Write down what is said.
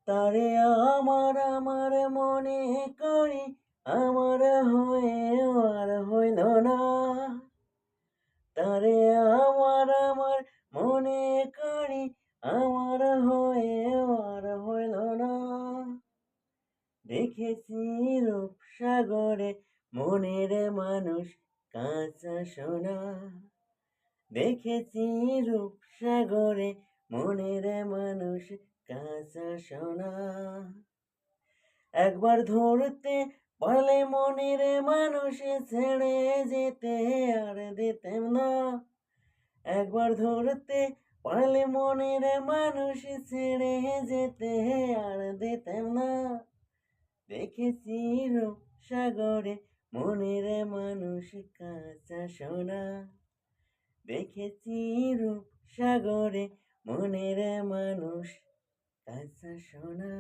তারে আমার আমার মনে করি, আমার হয়েও আর হইল না। তারে আমার মনে করি, আমার হয়েও আর হইল না। দেখেছি রূপসাগরে মনের মানুষ কাঁচা সোনা। দেখেছি রূপসাগরে মনের মানুষ কাঁচা সোনা। একবার ধরতে পারলে মনের মানুষ ছেড়ে যেতে আর দিতেম না। একবার ধরতে পারলে মনের মানুষ ছেড়ে যেতে আর দিতেম না। দেখেছি রূপসাগরে মনের মানুষ কাঁচা সোনা। দেখেছি রূপসাগরে মনের মানুষ কাঁচা সোনা।